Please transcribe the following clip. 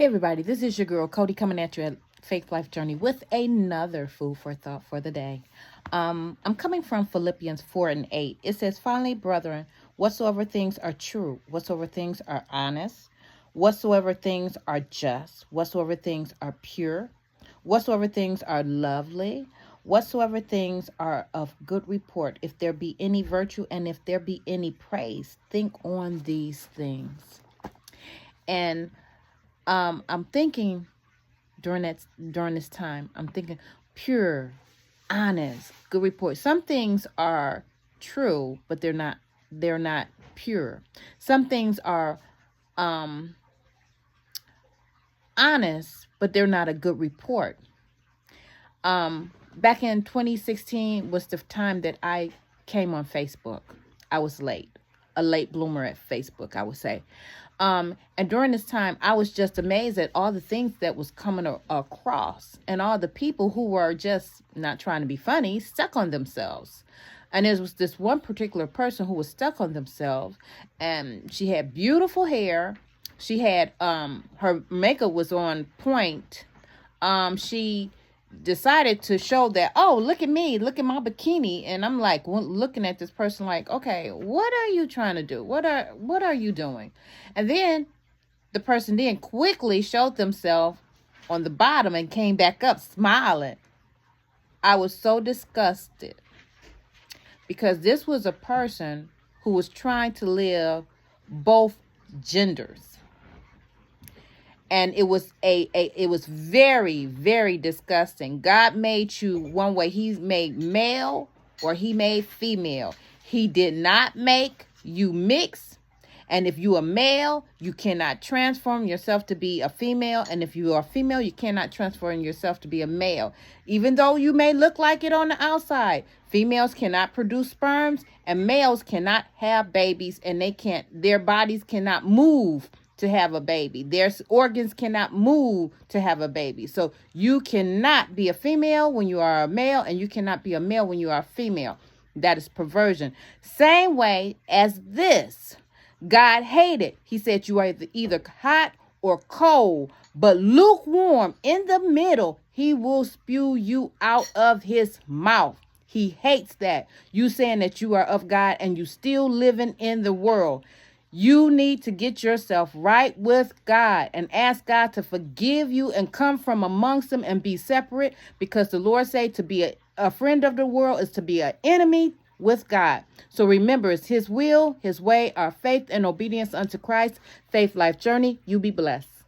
Hey everybody, this is your girl Cody coming at you at Faith Life Journey with another food for thought for the day. I'm coming from Philippians 4:8. It says, "Finally, brethren, whatsoever things are true, whatsoever things are honest, whatsoever things are just, whatsoever things are pure, whatsoever things are lovely, whatsoever things are of good report, if there be any virtue and if there be any praise, think on these things." And I'm thinking during this time, I'm thinking pure, honest, good report. Some things are true, but they're not pure. Some things are honest, but they're not a good report. Back in 2016 was the time that I came on Facebook. I was a late bloomer at Facebook, I would say. And during this time, I was just amazed at all the things that was coming across and all the people who were just not trying to be funny, stuck on themselves. And there was this one particular person who was stuck on themselves, and she had beautiful hair. She had, her makeup was on point. She decided to show that, oh, look at me, look at my bikini. And I'm like looking at this person like, okay, what are you trying to do? What are you doing? And then the person then quickly showed themselves on the bottom and came back up smiling. I was so disgusted because this was a person who was trying to live both genders. And it was it was very, very disgusting. God made you one way. He made male or he made female. He did not make you mix. And if you are male, you cannot transform yourself to be a female. And if you are female, you cannot transform yourself to be a male. Even though you may look like it on the outside, females cannot produce sperms and males cannot have babies, and their bodies cannot move to have a baby. Their organs cannot move to have a baby. So you cannot be a female when you are a male, and you cannot be a male when you are a female. That is perversion. Same way as this. God hated. He said you are either hot or cold, but lukewarm in the middle. He will spew you out of his mouth. He hates that. You saying that you are of God and you still living in the world. You need to get yourself right with God and ask God to forgive you and come from amongst them and be separate, because the Lord said to be a friend of the world is to be an enemy with God. So remember, it's his will, his way, our faith and obedience unto Christ. Faith Life Journey. You be blessed.